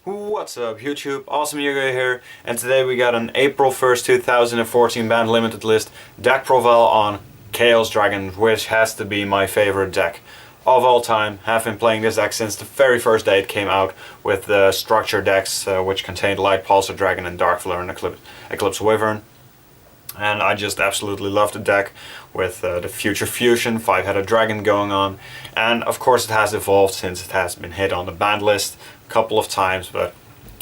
What's up YouTube, Awesome Yuga here, and today we got an April 1st 2014 band limited list deck profile on Chaos Dragon, which has to be my favorite deck of all time. Have been playing this deck since the very first day it came out with the structure decks which contained Light Pulsar Dragon and Dark Flare and Eclipse Wyvern. And I just absolutely love the deck with the Future Fusion, 5-headed dragon going on. And of course it has evolved since it has been hit on the banned list a couple of times, but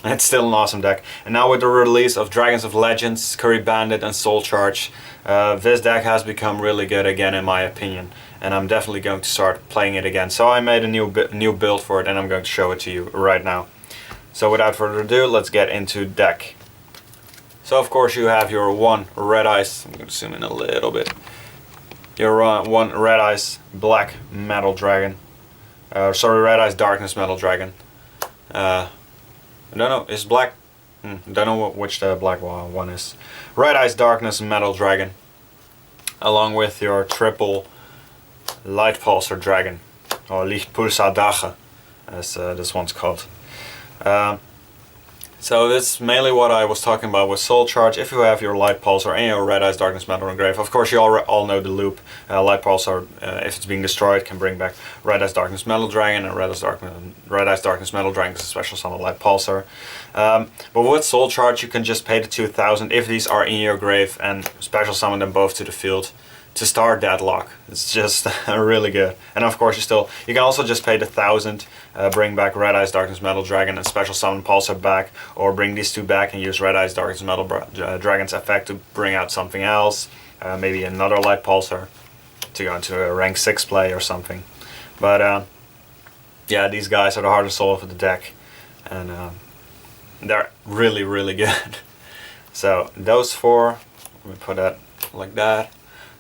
it's still an awesome deck. And now with the release of Dragons of Legends, Curry Bandit and Soul Charge, this deck has become really good again in my opinion. And I'm definitely going to start playing it again. So I made a new build for it and I'm going to show it to you right now. So without further ado, let's get into deck. So of course you have your one Red Eyes, I'm going to zoom in a little bit, your one Red Eyes Black Metal Dragon, Red Eyes Darkness Metal Dragon. I don't know, is black, don't know which the black one is. Red Eyes Darkness Metal Dragon, along with your triple Light Pulsar Dragon, or Lichtpulsar as this one's called. So that's mainly what I was talking about with Soul Charge. If you have your Light Pulsar and your Red Eyes Darkness Metal Engrave, of course you all know the loop. Light Pulsar, if it's being destroyed, can bring back Red Eyes Darkness Metal Dragon, and Red Eyes Darkness Metal Dragon is a special summon Light Pulsar. But with Soul Charge you can just pay the 2000 if these are in your grave and special summon them both to the field to start Deadlock. It's just really good. And of course you can also just pay the 1000, bring back Red Eyes Darkness Metal Dragon and special summon Pulsar back, or bring these two back and use Red Eyes Darkness Metal Dragon's effect to bring out something else, maybe another Light Pulsar to go into a rank 6 play or something. But yeah, these guys are the heart and soul of the deck, and they're really good. So those four, let me put that like that.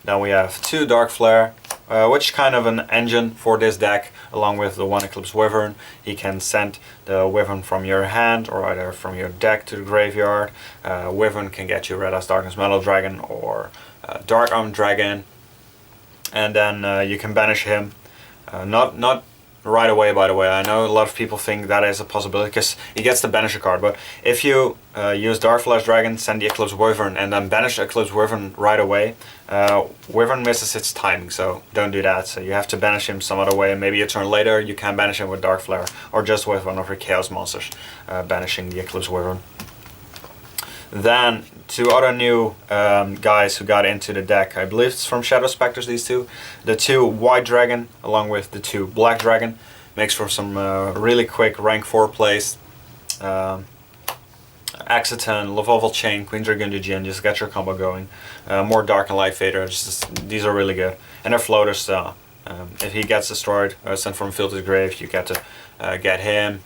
Then we have two Dark Flare, which is kind of an engine for this deck, along with the one Eclipse Wyvern. He can send the Wyvern from your hand or either from your deck to the graveyard. Wyvern can get you Red Eyes Darkness Metal Dragon or Dark Arm Dragon, and then you can banish him. Not right away, by the way. I know a lot of people think that is a possibility because he gets the Banisher card, but if you use Dark Flash Dragon, send the Eclipse Wyvern, and then banish Eclipse Wyvern right away, Wyvern misses its timing, so don't do that. So you have to banish him some other way, and maybe a turn later you can banish him with Dark Flare, or just with one of your Chaos monsters, banishing the Eclipse Wyvern. Then two other new guys who got into the deck, I believe it's from Shadow Specters, these two. The two White Dragon along with the two Black Dragon makes for some really quick rank 4 plays. Axiton, Levolval Chain, Queen Dragundia Djinn, just get your combo going. More Dark and Light Fader, these are really good. And they're floaters, so if he gets destroyed or sent from field to the grave, you get to get him.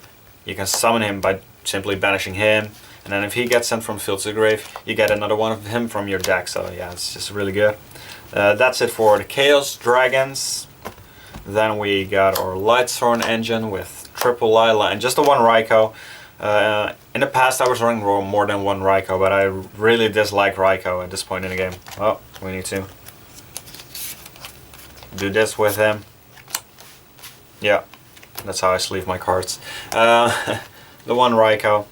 You can summon him by simply banishing him. And then if he gets sent from field to the grave, you get another one of him from your deck. So yeah, it's just really good. That's it for the Chaos Dragons. Then we got our Lightsworn engine with triple Lila and just the one Raikou. In the past I was running more than one Raikou, but I really dislike Raikou at this point in the game. Oh, we need to do this with him. Yeah, that's how I sleeve my cards. The one Raikou.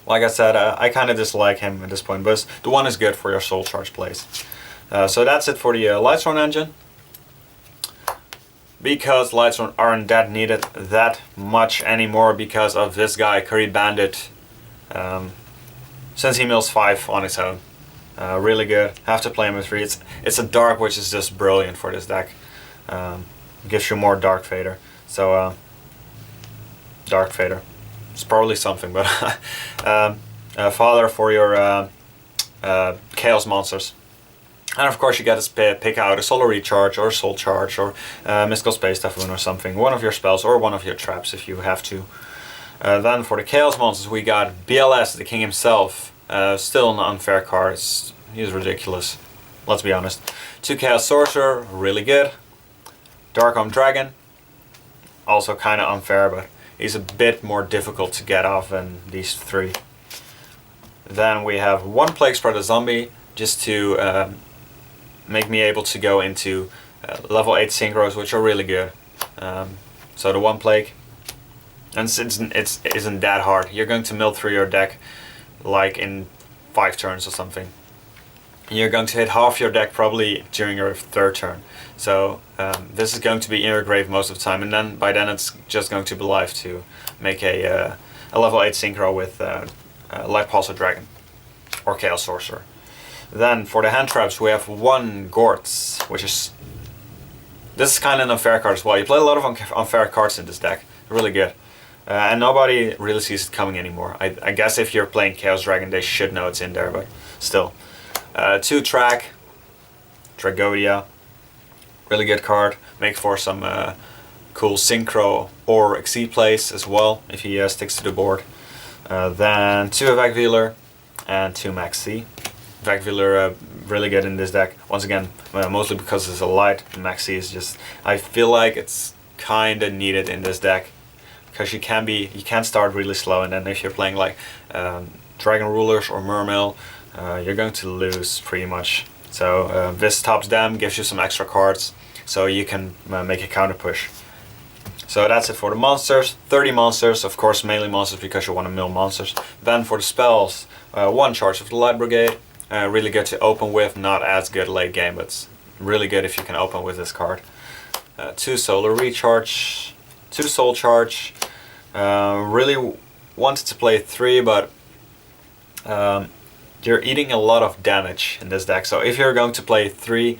Like I said, I kind of dislike him at this point, but the one is good for your Soul Charge plays. So that's it for the Lightsworn engine. Because Lightsworn aren't that needed that much anymore because of this guy, Curry Bandit. Since he mills 5 on his own. Really good. Have to play him with 3. It's a dark, which is just brilliant for this deck. Gives you more Dark Fader. So, Dark Fader. It's probably something, but fodder for your Chaos monsters. And of course you get to pick out a Solar Recharge or Soul Charge or Mystical Space Typhoon or something. One of your spells or one of your traps if you have to. Then for the Chaos monsters we got BLS, the king himself. Still an unfair card. He's ridiculous. Let's be honest. 2 Chaos Sorcerer, really good. Dark Arm Dragon. Also kind of unfair, but he's a bit more difficult to get off than these 3. Then we have 1 Plague Spreader Zombie, just to make me able to go into level 8 synchros, which are really good. So the 1 Plague, and since it isn't that hard, you're going to mill through your deck like in 5 turns or something. You're going to hit half your deck probably during your 3rd turn. So this is going to be in your grave most of the time, and then by then it's just going to be live to make a level 8 synchro with Light Pulsar Dragon or Chaos Sorcerer. Then for the hand traps we have 1 Gortz, which is... This is kind of an unfair card as well. You play a lot of unfair cards in this deck. Really good. And nobody really sees it coming anymore. I guess if you're playing Chaos Dragon they should know it's in there, but still. 2 Track, Tragodia, really good card. Make for some cool synchro or exceed plays as well if he sticks to the board. Then 2 Vagveiler and 2 Maxi. Vagveiler really good in this deck. Once again, mostly because it's a light. Maxi is just, I feel like it's kind of needed in this deck because you can start really slow, and then if you're playing like Dragon Rulers or Mermail, you're going to lose pretty much. So this tops them, gives you some extra cards, so you can make a counter push. So that's it for the monsters. 30 monsters, of course melee monsters because you want to mill monsters. Then for the spells, 1 Charge of the Light Brigade. Really good to open with, not as good late game, but it's really good if you can open with this card. 2 Solar Recharge, 2 Soul Charge. Really wanted to play 3, but you're eating a lot of damage in this deck. So if you're going to play 3,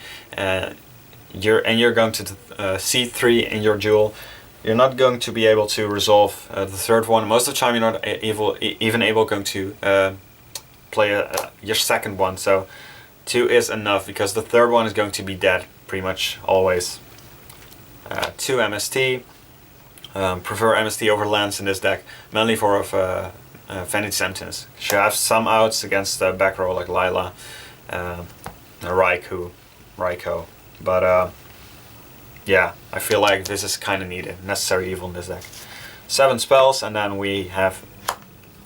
you're going to C3 in your duel, you're not going to be able to resolve the 3rd one. Most of the time you're not even able to play your 2nd one. So 2 is enough because the 3rd one is going to be dead pretty much always. 2 MST. Prefer MST over Lance in this deck, mainly for Vanity Emptiness. You have some outs against the back row like Lila, Raikou, but yeah, I feel like this is kind of needed, necessary evil in this deck. 7 spells, and then we have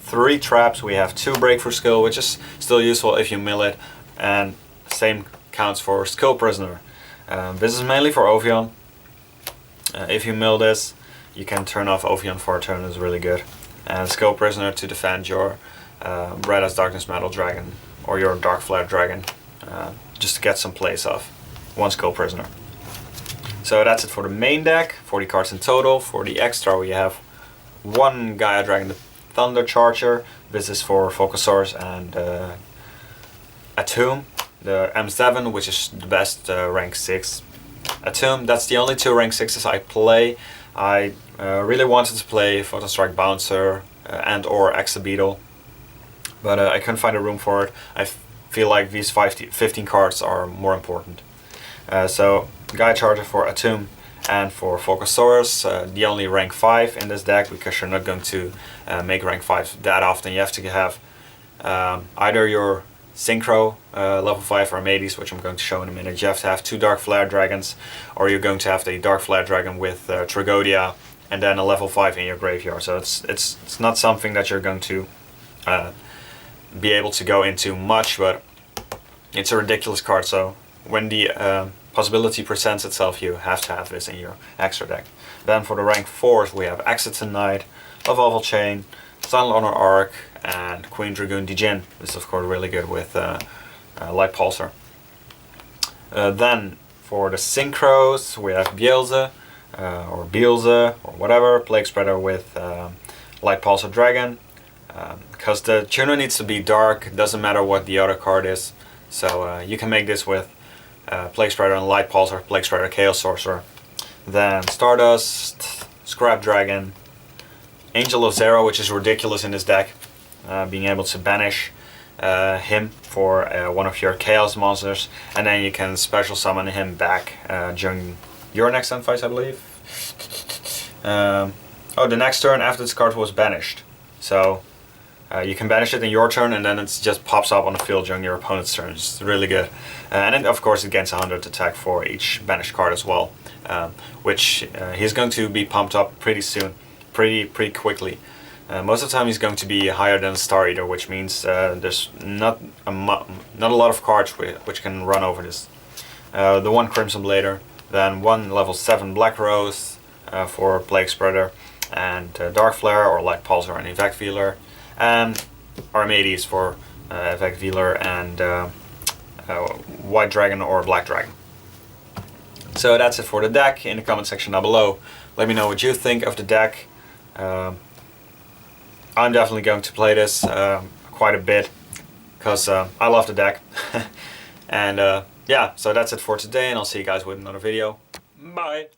3 traps. We have 2 Breakthrough Skill, which is still useful if you mill it, and same counts for Skill Prisoner. This is mainly for Ovion. If you mill this, you can turn off Ovion for a turn, is really good. And Skill Prisoner to defend your Red as Darkness Metal Dragon or your Dark Flare Dragon, just to get some plays off. 1 Skill Prisoner. So that's it for the main deck, 40 cards in total. For the extra we have 1 Gaia Dragon the Thunder Charger. This is for Focusaurus and Atum. The M7, which is the best rank 6. Atum, that's the only 2 rank 6s I play. I really wanted to play Photon Strike Bouncer and or Exabeetle, but I couldn't find a room for it. I feel like these 15 cards are more important. So Gaia Charger for Atum and for Focusaurus, the only rank 5 in this deck, because you're not going to make rank 5 that often. You have to have either your Synchro level 5 Armades, which I'm going to show in a minute. You have to have 2 Dark Flare Dragons, or you're going to have the Dark Flare Dragon with Tragodia and then a level 5 in your graveyard. So it's not something that you're going to be able to go into much, but it's a ridiculous card. So when the possibility presents itself, you have to have this in your extra deck. Then for the rank 4s we have Exciton Knight, Evolval Chain, Silent Honor Arc, and Queen Dragoon Dijin. This is of course really good with Light Pulsar. Then for the Synchros we have Bielze, or Bielze, or whatever, Plague Spreader with Light Pulsar Dragon. Because the tuner needs to be dark, it doesn't matter what the other card is. So you can make this with Plague Spreader and Light Pulsar, Plague Spreader, Chaos Sorcerer. Then Stardust, Scrap Dragon, Angel of Zero, which is ridiculous in this deck. Being able to banish him for one of your Chaos monsters, and then you can special summon him back during your next end phase, I believe. Oh, the next turn after this card was banished. So you can banish it in your turn, and then it just pops up on the field during your opponent's turn. It's really good. And then, of course, it gains 100 attack for each banished card as well, which he's going to be pumped up pretty soon, pretty quickly. Most of the time he's going to be higher than Star Eater, which means there's not a lot of cards which can run over this. The 1 Crimson Blader, then 1 level 7 Black Rose for Plague Spreader, and Dark Flare or Light Pulsar and Evac Velar, and Armades for Evac Velar and White Dragon or Black Dragon. So that's it for the deck. In the comment section down below, let me know what you think of the deck. I'm definitely going to play this quite a bit because I love the deck. And yeah, so that's it for today, and I'll see you guys with another video. Bye!